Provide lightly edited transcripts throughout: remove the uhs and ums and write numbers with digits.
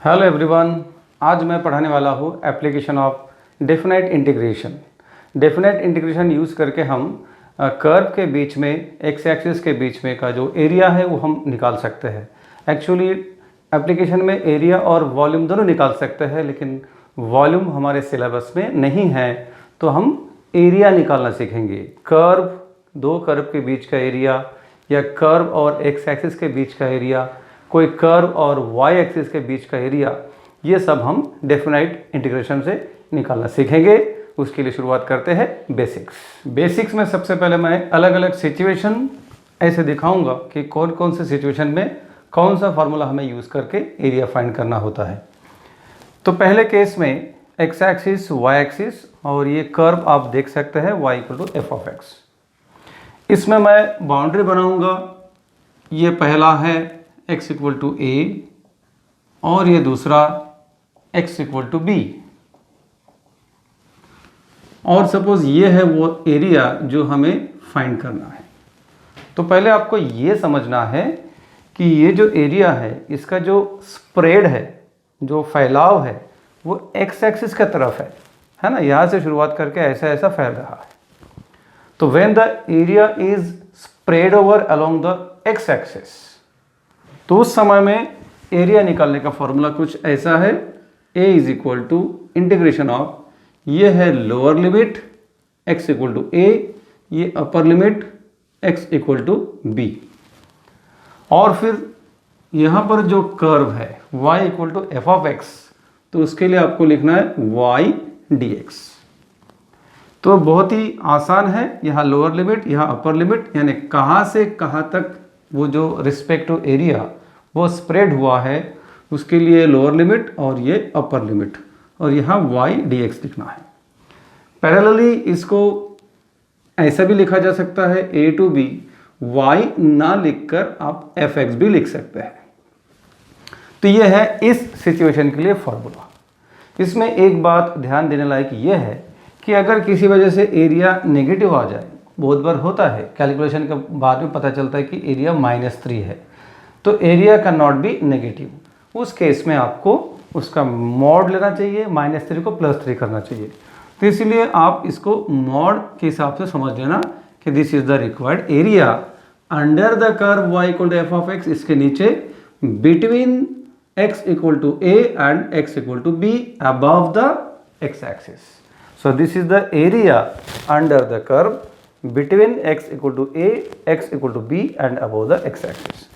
Hello everyone, आज मैं पढ़ाने वाला हूँ application of definite integration. Definite integration use करके हम कर्व के बीच में एक्स एक्सिस के बीच में का जो एरिया है वो हम निकाल सकते हैं। एक्चुअली एप्लीकेशन में एरिया और वॉल्यूम दोनों निकाल सकते हैं, लेकिन वॉल्यूम हमारे सिलेबस में नहीं है, तो हम एरिया निकालना सीखेंगे। कर्व, दो कर्व के बीच का एरिया, या कर्व और एक्स एक्सिस के बीच का एरिया, कोई कर्व और वाई एक्सिस के बीच का एरिया, ये सब हम डेफिनाइट इंटीग्रेशन से निकालना सीखेंगे। उसके लिए शुरुआत करते हैं बेसिक्स में सबसे पहले मैं अलग अलग सिचुएशन ऐसे दिखाऊंगा कि कौन कौन से सिचुएशन में कौन सा फार्मूला हमें यूज़ करके एरिया फाइंड करना होता है। तो पहले केस में एक्स एक्सिस, वाई एक्सिस और ये कर्व आप देख सकते हैं y = f(x). इसमें मैं बाउंड्री बनाऊंगा। ये पहला है x = a और ये दूसरा x = b। और सपोज ये है वो एरिया जो हमें फाइंड करना है। तो पहले आपको ये समझना है कि ये जो एरिया है इसका जो स्प्रेड है, जो फैलाव है, वो एक्स एक्सिस की तरफ है ना। यहाँ से शुरुआत करके ऐसा ऐसा फैल रहा है। तो when the area is spread over along the x axis, तो उस समय में एरिया निकालने का फॉर्मूला कुछ ऐसा है। a = इंटीग्रेशन ऑफ, ये है लोअर लिमिट x = a, ये अपर लिमिट x = b। और फिर यहाँ पर जो कर्व है y = f(x), तो उसके लिए आपको लिखना है y dx। तो बहुत ही आसान है। यहाँ लोअर लिमिट, यहाँ अपर लिमिट, यानी कहाँ से कहाँ तक वो जो रिस्पेक्टिव एरिया वो स्प्रेड हुआ है उसके लिए लोअर लिमिट और ये अपर लिमिट, और यहाँ y dx लिखना है। पैरेलली इसको ऐसा भी लिखा जा सकता है a to b, y ना लिखकर आप f(x) भी लिख सकते हैं। तो ये है इस सिचुएशन के लिए फॉर्मूला। इसमें एक बात ध्यान देने लायक ये है कि अगर किसी वजह से एरिया नेगेटिव आ जाए, बहुत बार होता है, कैलकुलेशन के बाद में पता चलता है कि एरिया -3 है, तो area can not be negative. उस केस में आपको उसका मॉड लेना चाहिए, -3 को +3 करना चाहिए। तो इसलिए आप इसको मॉड के हिसाब से समझ लेना कि this is the required area under the curve y = f(x), इसके नीचे between x = a and x = b above the x axis. So this is the area under the curve between x = a, x = b and above the x axis.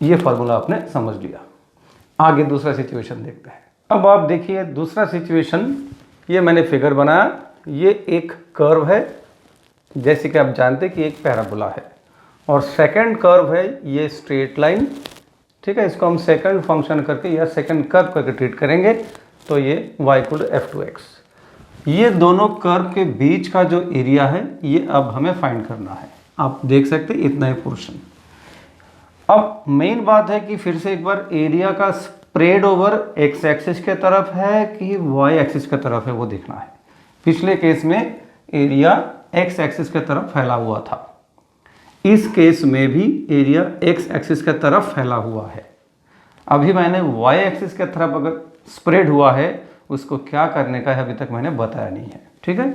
ये formula आपने समझ लिया। आगे दूसरा situation देखते हैं। अब आप देखिए दूसरा सिचुएशन, ये मैंने फिगर बनाया। ये एक कर्व है, जैसे कि आप जानते हैं कि एक पैराबोला है, और सेकंड कर्व है ये स्ट्रेट लाइन। ठीक है, इसको हम सेकंड फंक्शन करके या सेकंड कर्व करके ट्रीट करेंगे। तो ये y = f(x). ये दोनों कर्व के बीच का जो एरिया है ये अब हमें फाइंड करना है। आप देख सकते हैं इतना ही पोर्शन। अब मेन बात है कि फिर से एक बार एरिया का स्प्रेड ओवर एक्स एक्सिस के तरफ है कि वाई एक्सिस के तरफ है वो देखना है। पिछले केस में एरिया एक्स एक्सिस के तरफ फैला हुआ था, इस केस में भी एरिया एक्स एक्सिस के तरफ फैला हुआ है। अभी मैंने वाई एक्सिस के तरफ अगर स्प्रेड हुआ है उसको क्या करने का है अभी तक मैंने बताया नहीं है। ठीक है,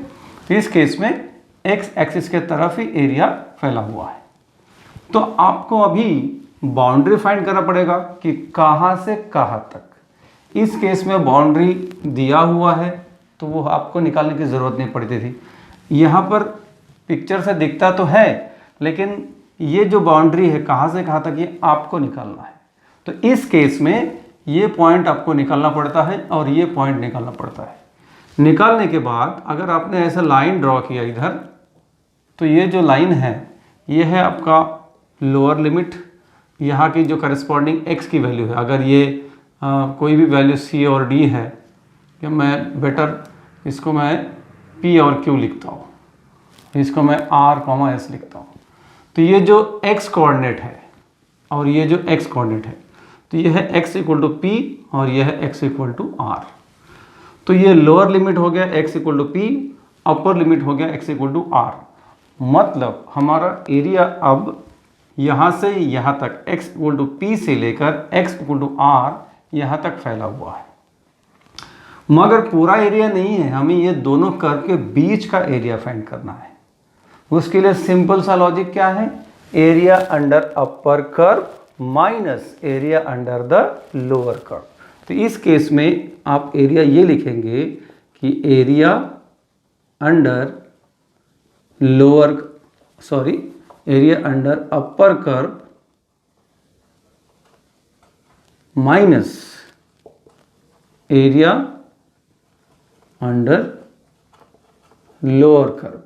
इस केस में एक्स एक्सिस के तरफ ही एरिया फैला हुआ है। तो आपको अभी बाउंड्री फाइंड करना पड़ेगा कि कहाँ से कहाँ तक। इस केस में बाउंड्री दिया हुआ है तो वो आपको निकालने की ज़रूरत नहीं पड़ती थी। यहाँ पर पिक्चर से दिखता तो है, लेकिन ये जो बाउंड्री है कहाँ से कहाँ तक ये आपको निकालना है। तो इस केस में ये पॉइंट आपको निकालना पड़ता है और ये पॉइंट निकालना पड़ता है। निकालने के बाद अगर आपने ऐसा लाइन ड्रॉ किया इधर, तो ये जो लाइन है ये है आपका लोअर लिमिट, यहाँ की जो करस्पॉन्डिंग x की वैल्यू है। अगर ये कोई भी वैल्यू c और d है, कि मैं बेटर इसको मैं p और q लिखता हूँ, इसको मैं r, s लिखता हूँ। तो ये जो x कोऑर्डिनेट है और ये जो x कोऑर्डिनेट है, तो ये है x = p और ये है x = r। तो ये लोअर लिमिट हो गया x = p, अपर लिमिट हो गया x = r। मतलब हमारा एरिया अब यहाँ से यहाँ तक x = p से लेकर x = r यहाँ तक फैला हुआ है। मगर पूरा एरिया नहीं है, हमें ये दोनों कर्व के बीच का एरिया फाइंड करना है। उसके लिए सिंपल सा लॉजिक क्या है, area under upper curve minus area under the lower curve. तो इस केस में आप एरिया ये लिखेंगे कि area under area under upper curve minus area under lower curve.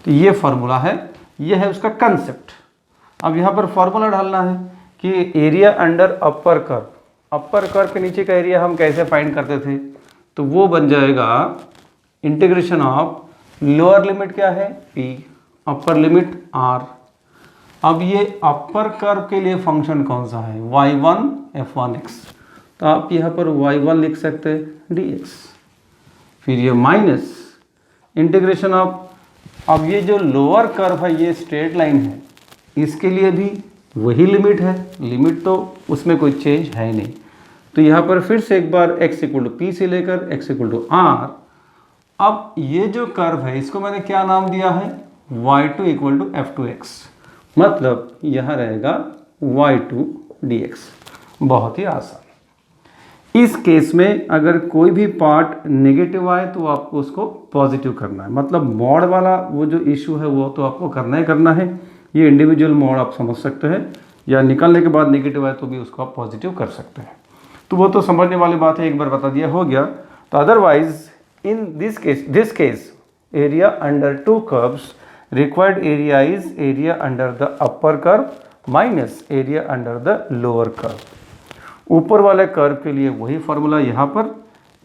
तो ये फॉर्मूला है, ये है उसका कंसेप्ट। अब यहाँ पर फॉर्मूला डालना है कि area under upper curve, upper curve के नीचे का एरिया हम कैसे फाइंड करते थे, तो वो बन जाएगा इंटीग्रेशन ऑफ लोअर लिमिट क्या है p, अपर लिमिट r। अब ये अपर कर्व के लिए फंक्शन कौन सा है, y1 f1x, तो आप यहाँ पर y1 लिख सकते हैं dx। फिर ये माइनस इंटीग्रेशन ऑफ, अब ये जो लोअर कर्व है ये स्ट्रेट लाइन है, इसके लिए भी वही लिमिट है, लिमिट तो उसमें कोई चेंज है नहीं। तो यहाँ पर फिर से एक बार x इक्वल टू p से लेकर x इक्वल टू r। अब ये जो कर्व है इसको मैंने क्या नाम दिया है, y2 इक्वल टू f2x, मतलब यहाँ रहेगा y2 dx। बहुत ही आसान। इस केस में अगर कोई भी पार्ट नेगेटिव आए तो आपको उसको पॉजिटिव करना है, मतलब मॉड वाला वो जो इशू है वो तो आपको करना ही करना है। ये इंडिविजुअल मॉड आप समझ सकते हैं, या निकलने के बाद नेगेटिव आए तो भी उसको आप पॉजिटिव कर सकते हैं। तो वो तो समझने वाली बात है, एक बार बता दिया हो गया। तो otherwise in this case area under to curves required area is area under the upper curve minus area under the lower curve. ऊपर वाले कर्व के लिए वही फार्मूला यहाँ पर,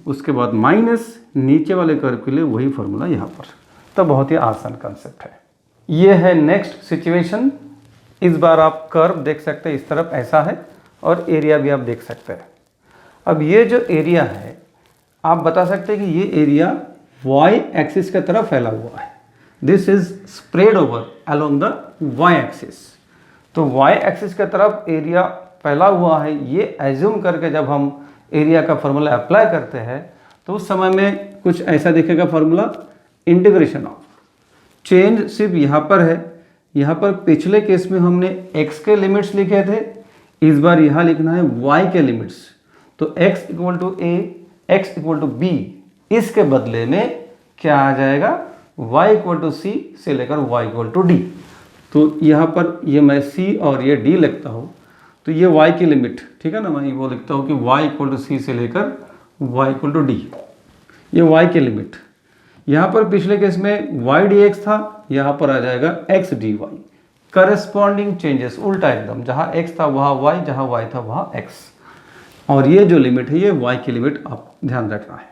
उसके बाद माइनस नीचे वाले कर्व के लिए वही फार्मूला यहाँ पर। तो बहुत ही आसान कंसेप्ट है। ये है नेक्स्ट सिचुएशन। इस बार आप कर्व देख सकते हैं, इस तरफ ऐसा है और एरिया भी आप देख सकते हैं। अब ये जो एरिया है आप बता सकते हैं कि ये एरिया y एक्सिस की तरफ फैला हुआ है, this is spread over along the y axis. तो y एक्सिस की तरफ एरिया फैला हुआ है, ये एज्यूम करके जब हम एरिया का फॉर्मूला अप्लाई करते हैं तो उस समय में कुछ ऐसा दिखेगा फॉर्मूला, इंटीग्रेशन ऑफ, चेंज सिर्फ यहाँ पर है। यहाँ पर पिछले केस में हमने x के लिमिट्स लिखे थे, इस बार यहाँ लिखना है y के लिमिट्स। तो x equal to a, x equal to b, इसके बदले में क्या आ जाएगा, y इक्वल टू c से लेकर y इक्वल टू d। तो यहाँ पर ये मैं c और ये d लिखता हूँ, तो ये y की लिमिट, ठीक है ना, मैं वो लिखता हूँ कि y इक्वल टू c से लेकर y इक्वल टू d, ये y की लिमिट। यहाँ पर पिछले केस में y dx था, यहाँ पर आ जाएगा x dy। करस्पॉन्डिंग चेंजेस उल्टा एकदम, जहाँ x था वहाँ y, जहाँ y था वहाँ x। और ये जो लिमिट है ये y की लिमिट आप ध्यान रखना है।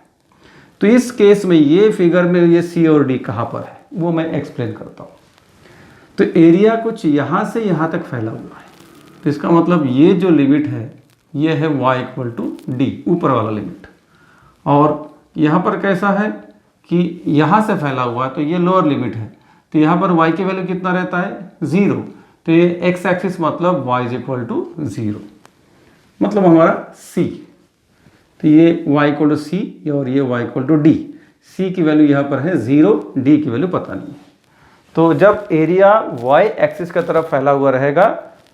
तो इस केस में ये फिगर में ये c और d कहाँ पर है वो मैं एक्सप्लेन करता हूँ। तो एरिया कुछ यहाँ से यहाँ तक फैला हुआ है, तो इसका मतलब ये जो लिमिट है ये है y इक्वल टू d, ऊपर वाला लिमिट। और यहाँ पर कैसा है कि यहाँ से फैला हुआ है, तो ये लोअर लिमिट है, तो यहाँ पर y की वैल्यू कितना रहता है, 0। तो ये x एक्सिस मतलब y इज इक्वल टू 0, मतलब हमारा c। तो ये y इक्वल टू c और ये y equal to d। c की वैल्यू यहाँ पर है 0, d की वैल्यू पता नहीं है। तो जब एरिया y एक्सिस की तरफ फैला हुआ रहेगा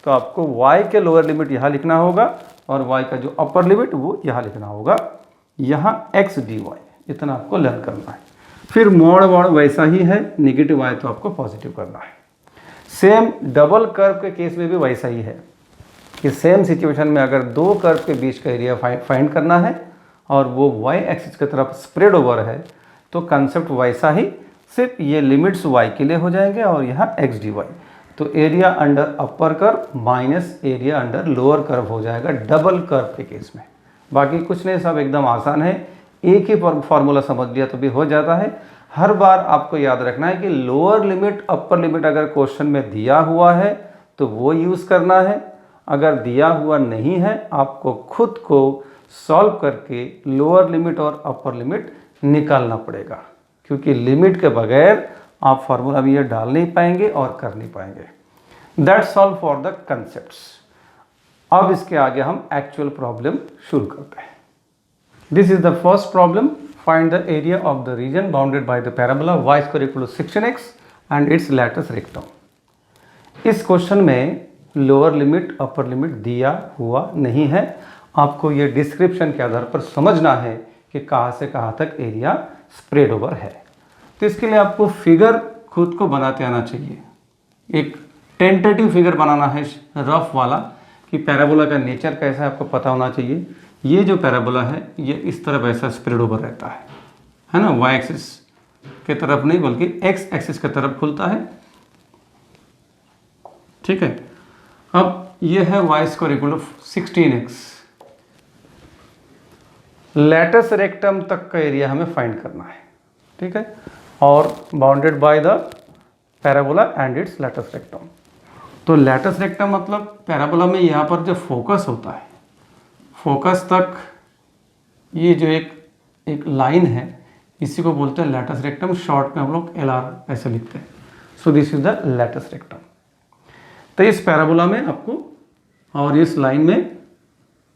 तो आपको y के लोअर लिमिट यहाँ लिखना होगा और y का जो अपर लिमिट वो यहाँ लिखना होगा, यहाँ x dy, इतना आपको लर्न करना है। फिर मोड वॉड वैसा ही है, नेगेटिव आए तो आपको पॉजिटिव करना है। सेम डबल कर्व के केस में भी वैसा ही है कि सेम सिचुएशन में अगर दो कर्व के बीच का एरिया फाइंड करना है और वो y एक्सिस की तरफ स्प्रेड ओवर है तो कंसेप्ट वैसा ही, सिर्फ ये लिमिट्स y के लिए हो जाएंगे और यहाँ x dy। तो area under upper curve minus area under lower curve हो जाएगा डबल कर्व के केस में। बाकी कुछ नहीं, सब एकदम आसान है, एक ही फॉर्मूला समझ लिया तो भी हो जाता है। हर बार आपको याद रखना है कि लोअर लिमिट अपर लिमिट अगर क्वेश्चन में दिया हुआ है तो वो यूज़ करना है, अगर दिया हुआ नहीं है आपको खुद को सॉल्व करके लोअर लिमिट और अपर लिमिट निकालना पड़ेगा, क्योंकि लिमिट के बगैर आप फार्मूला भी ये डाल नहीं पाएंगे और कर नहीं पाएंगे। That's all for the concepts. अब इसके आगे हम एक्चुअल प्रॉब्लम शुरू करते हैं। This is the first problem, find the area of the region bounded by the parabola y² = 16x and it's lattice rectum. इस क्वेश्चन में लोअर लिमिट अपर लिमिट दिया हुआ नहीं है, आपको ये डिस्क्रिप्शन के आधार पर समझना है कि कहाँ से कहाँ तक एरिया स्प्रेड ओवर है। तो इसके लिए आपको फिगर खुद को बनाते आना चाहिए, एक टेंटेटिव फिगर बनाना है रफ वाला कि पैराबोला का नेचर कैसा है आपको पता होना चाहिए। ये जो पैराबोला है ये इस तरफ ऐसा स्प्रेड ओवर रहता है ना, वाई एक्सिस के तरफ नहीं बल्कि एक्स एक्सिस की तरफ खुलता है, ठीक है। अब ये है y² = 16x, लैटिस रेक्टम तक का एरिया हमें फाइंड करना है, ठीक है, और bounded by the parabola and it's lattice rectum. तो लैटिस रेक्टम मतलब पैराबोला में यहाँ पर जो फोकस होता है, फोकस तक ये जो एक लाइन है इसी को बोलते हैं लैटिस रेक्टम, शॉर्ट में हम लोग LR ऐसे लिखते हैं। So this is the lattice rectum. तो इस पैराबोला में आपको और इस लाइन में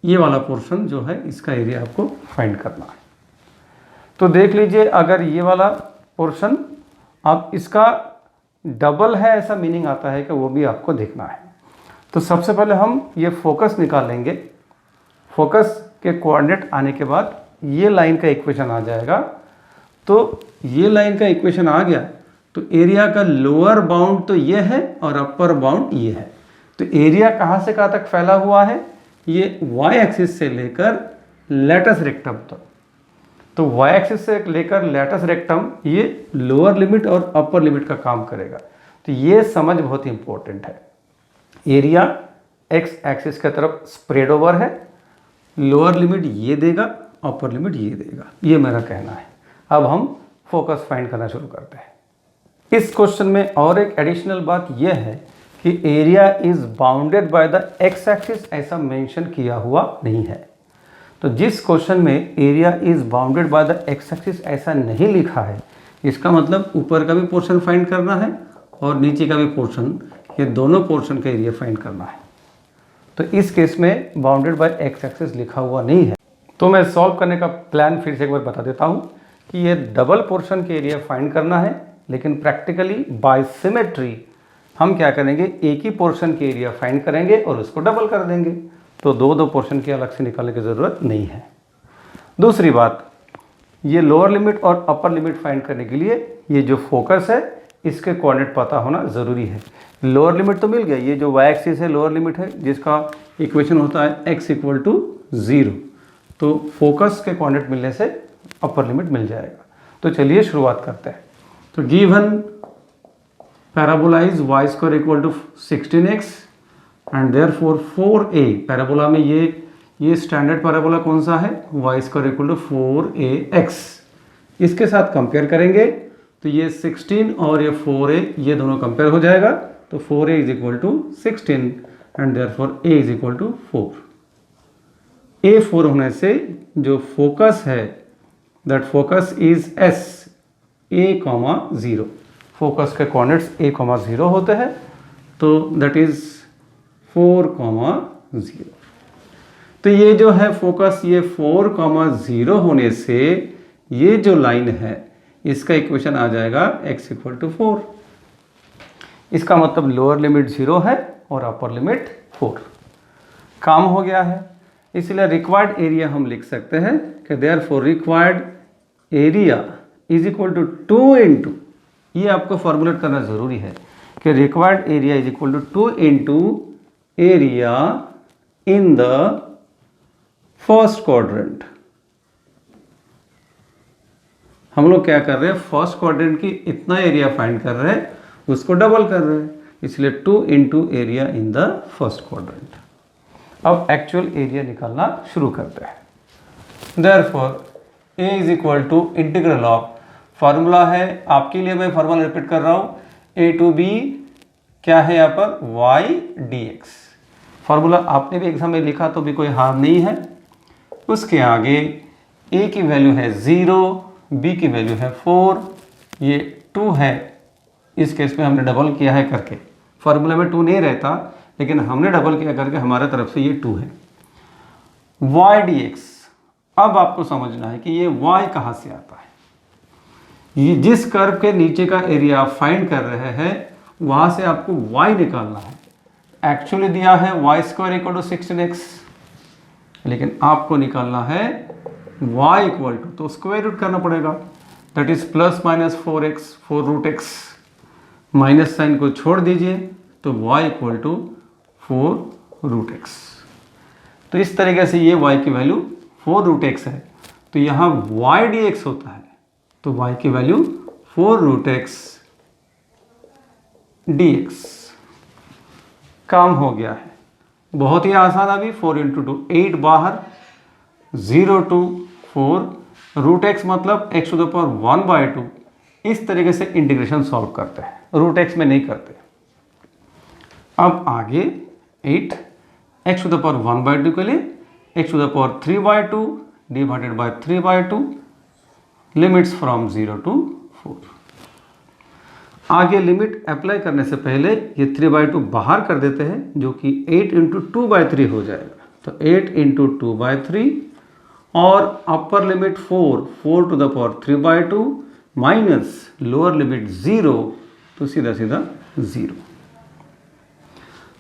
ये वाला पोर्शन जो है इसका एरिया आपको फाइंड करना है। तो देख लीजिए, अगर ये वाला पोर्शन अब इसका डबल है ऐसा मीनिंग आता है कि वो भी आपको देखना है। तो सबसे पहले हम ये फोकस निकालेंगे, फोकस के कोऑर्डिनेट आने के बाद ये लाइन का इक्वेशन आ जाएगा। तो ये लाइन का इक्वेशन आ गया तो एरिया का लोअर बाउंड तो ये है और अपर बाउंड ये है। तो एरिया कहाँ से कहाँ तक फैला हुआ है, ये y एक्सिस से लेकर लैटिस रेक्टम तक। तो y एक्सिस से लेकर लैटिस रेक्टम ये लोअर लिमिट और अपर लिमिट का काम करेगा। तो ये समझ बहुत इंपॉर्टेंट है। एरिया x एक्सिस की तरफ स्प्रेड ओवर है, लोअर लिमिट ये देगा, अपर लिमिट ये देगा, ये मेरा कहना है। अब हम फोकस फाइंड करना शुरू करते हैं। इस क्वेश्चन में और एक एडिशनल बात यह है कि area is bounded by the x axis ऐसा मेंशन किया हुआ नहीं है। तो जिस क्वेश्चन में area is bounded by the x axis ऐसा नहीं लिखा है, इसका मतलब ऊपर का भी पोर्शन फाइंड करना है और नीचे का भी पोर्शन, ये दोनों पोर्शन का एरिया फाइंड करना है। तो इस केस में बाउंडेड बाय x एक्सिस लिखा हुआ नहीं है। तो मैं सॉल्व करने का प्लान फिर से एक बार बता देता हूँ कि ये डबल पोर्शन के एरिया फाइंड करना है, लेकिन प्रैक्टिकली बाय सिमेट्री हम क्या करेंगे, एक ही पोर्शन के एरिया फाइंड करेंगे और उसको डबल कर देंगे। तो दो पोर्शन की अलग से निकालने की ज़रूरत नहीं है। दूसरी बात, ये लोअर लिमिट और अपर लिमिट फाइंड करने के लिए ये जो फोकस है इसके कोऑर्डिनेट पता होना ज़रूरी है। लोअर लिमिट तो मिल गया, ये जो y एक्सिस है लोअर लिमिट है जिसका इक्वेशन होता है x = 0। तो फोकस के कोऑर्डिनेट मिलने से अपर लिमिट मिल जाएगा। तो चलिए शुरुआत करते हैं। तो given parabola is y² = 16x and therefore 4a, parabola में ये स्टैंडर्ड पैराबोला कौन सा है, y² = 4ax। इसके साथ कंपेयर करेंगे तो ये 16 और ये 4a ये दोनों कंपेयर हो जाएगा। तो 4a = 16 and therefore a = 4। a 4 होने से जो फोकस है that focus is s a, 0। Focus के कोऑर्डिनेट्स a, 0 होते हैं, तो दैट इज 4, 0। तो ये जो है फोकस ये 4, 0 होने से ये जो लाइन है इसका इक्वेशन आ जाएगा x = 4। इसका मतलब लोअर लिमिट 0 है और अपर लिमिट 4। काम हो गया है। इसलिए रिक्वायर्ड एरिया हम लिख सकते हैं कि therefore required area is equal to 2 into, ये आपको फॉर्मुलेट करना ज़रूरी है कि required area is equal to 2 into area in the first quadrant. हम लोग क्या कर रहे हैं, फर्स्ट क्वाड्रेंट की इतना एरिया फाइंड कर रहे हैं, उसको डबल कर रहे हैं, इसलिए 2 into area in the first quadrant. अब एक्चुअल एरिया निकालना शुरू करते हैं। Therefore A is equal to integral of, formula है आपके लिए, मैं फार्मूला रिपीट कर रहा हूँ, A to B क्या है यहाँ पर y dx। फार्मूला आपने भी एग्जाम में लिखा तो भी कोई हार्म नहीं है। उसके आगे A की वैल्यू है 0, B की वैल्यू है 4, ये 2 है, इस केस में हमने डबल किया है करके। फार्मूला में 2 नहीं रहता लेकिन हमने डबल किया करके हमारे तरफ से ये 2 है। y dx, अब आपको समझना है कि ये y कहाँ से आता है। ये जिस कर्व के नीचे का एरिया आप फाइंड कर रहे हैं वहाँ से आपको y निकालना है। एक्चुअली दिया है y square equal to 16x, लेकिन आपको निकालना है y इक्वल टू, तो स्क्वायर रूट करना पड़ेगा, that is plus minus 4x, 4 root x, minus sign को छोड़ दीजिए तो y equal to 4 root x। तो इस तरीके से ये y की वैल्यू 4 रूट x है, तो यहाँ y dx होता है, तो y की वैल्यू 4 रूट x dx। काम हो गया है, बहुत ही आसान। अभी 4 इंटू 2 8 बाहर, 0 टू 4 रूट x मतलब x टू द पावर 1/2। इस तरीके से इंटीग्रेशन सॉल्व करते हैं, रूट x में नहीं करते। अब आगे 8 x टू द पावर 1/2 के लिए x to the power 3/2 divided by 3/2, limits from 0 to 4। आगे लिमिट अप्लाई करने से पहले ये 3/2 बाहर कर देते हैं, जो कि 8 इंटू 2/3 हो जाएगा। तो 8 इंटू 2/3 और upper limit 4 to the power 3/2 minus lower limit 0, तो सीधा सीधा 0।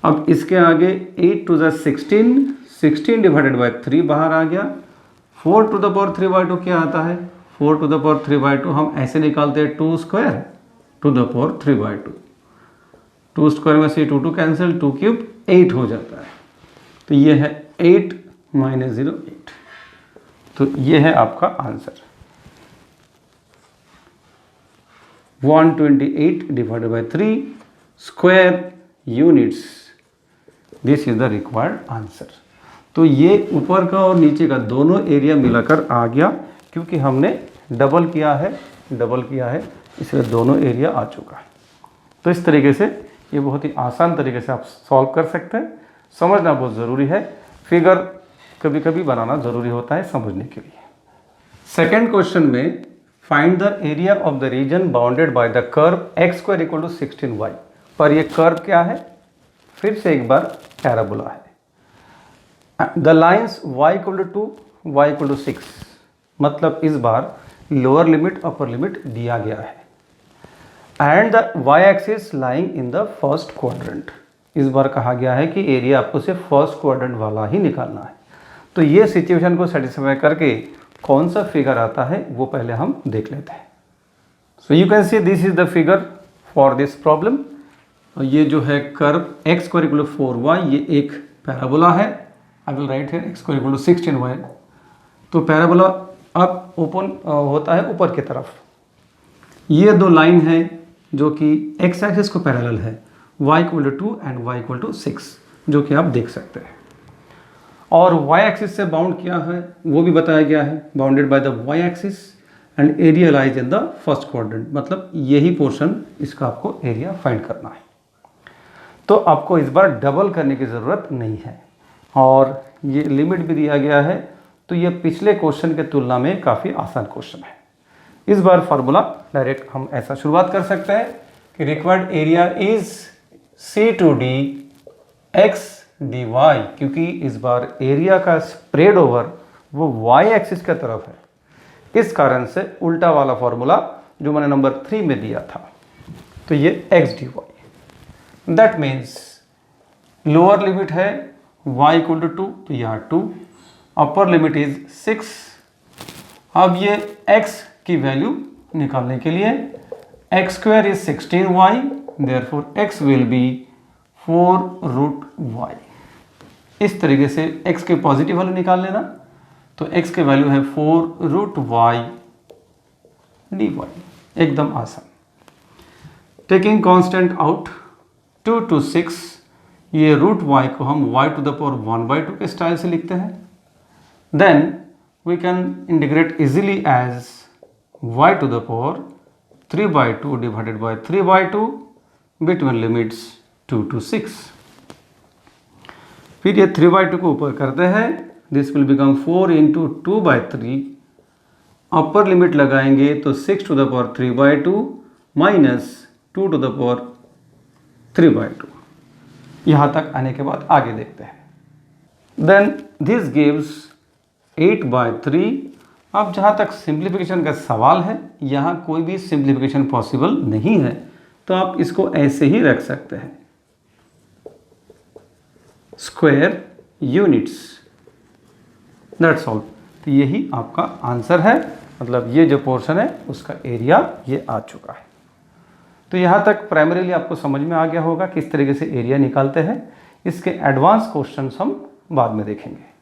अब इसके आगे 8 टू द 16 डिवाइडेड बाय 3 बाहर आ गया। 4 टू द पावर 3/2 क्या आता है? 4 टू द पावर 3/2 हम ऐसे निकालते हैं 2 square to the power 3/2। 2 square में से 2 कैंसिल, 2 क्यूब 8 हो जाता है। तो ये है 8 माइनस 0 8। तो ये है आपका answer 128 divided by 3 square units. This is the required answer. तो ये ऊपर का और नीचे का दोनों एरिया मिलाकर आ गया, क्योंकि हमने डबल किया है इसलिए दोनों एरिया आ चुका है। तो इस तरीके से ये बहुत ही आसान तरीके से आप सॉल्व कर सकते हैं। समझना बहुत ज़रूरी है, फिगर कभी कभी बनाना ज़रूरी होता है समझने के लिए। सेकेंड क्वेश्चन में find the area of the region bounded by the curve x square equal to 16y। पर ये कर्व क्या है? फिर से एक बार पैराबोला है। The lines y equal to 2, y equal to 6, मतलब इस बार लोअर लिमिट अपर लिमिट दिया गया है। And the y axis lying in the first quadrant. इस बार कहा गया है कि एरिया आपको सिर्फ फर्स्ट क्वाड्रेंट वाला ही निकालना है। तो ये सिचुएशन को सेटिस्फाई करके कौन सा फिगर आता है वो पहले हम देख लेते हैं। So you can see this is the figure for this problem. ये जो है curve x square equal to 4y, ये एक पैराबोला है। I will write here x square equal to 16y। तो पैराबोला अब ओपन होता है ऊपर की तरफ। ये दो लाइन है जो कि x एक्सिस को पैरेलल है, y equal to 2 and y equal to 6, जो कि आप देख सकते हैं। और y एक्सिस से बाउंड किया है वो भी बताया गया है, bounded by the y axis and area lies in the first quadrant, मतलब यही पोर्शन इसका आपको एरिया फाइंड करना है। तो आपको इस बार डबल करने की ज़रूरत नहीं है और ये लिमिट भी दिया गया है। तो ये पिछले क्वेश्चन के तुलना में काफ़ी आसान क्वेश्चन है। इस बार फार्मूला डायरेक्ट हम ऐसा शुरुआत कर सकते हैं कि required area is C2D x dy, क्योंकि इस बार एरिया का स्प्रेड ओवर वो y एक्सिस की तरफ है। इस कारण से उल्टा वाला फार्मूला जो मैंने नंबर 3 में दिया था, तो ये x dy। That means lower limit है y इक्वल टू 2, तो यहाँ 2, अपर लिमिट इज 6। अब ये x की वैल्यू निकालने के लिए x square is 16y, therefore x will be 4 root y। इस तरीके से x के पॉजिटिव वैल्यू निकाल लेना, तो x के वैल्यू है 4 रूट y dy। एकदम आसान। टेकिंग कांस्टेंट आउट 2 to 6, ये रूट y को हम y टू द पावर 1/2 के स्टाइल से लिखते हैं। Then we can integrate easily as y to the power 3/2 divided by 3/2 between limits 2 to 6। फिर ये 3/2 को ऊपर करते हैं, this will become 4 into 2/3। Upper limit लगाएंगे तो 6 to the power 3/2 minus 2 to the power 3/2। यहाँ तक आने के बाद आगे देखते हैं। Then this gives 8/3। अब जहाँ तक सिंप्लीफिकेशन का सवाल है, यहाँ कोई भी सिंप्लीफिकेशन पॉसिबल नहीं है, तो आप इसको ऐसे ही रख सकते हैं, स्क्वायर यूनिट्स, दैट्स ऑल। तो यही आपका आंसर है, मतलब ये जो पोर्शन है उसका एरिया ये आ चुका है। तो यहाँ तक प्राइमरीली आपको समझ में आ गया होगा किस तरीके से एरिया निकालते हैं। इसके एडवांस क्वेश्चंस हम बाद में देखेंगे।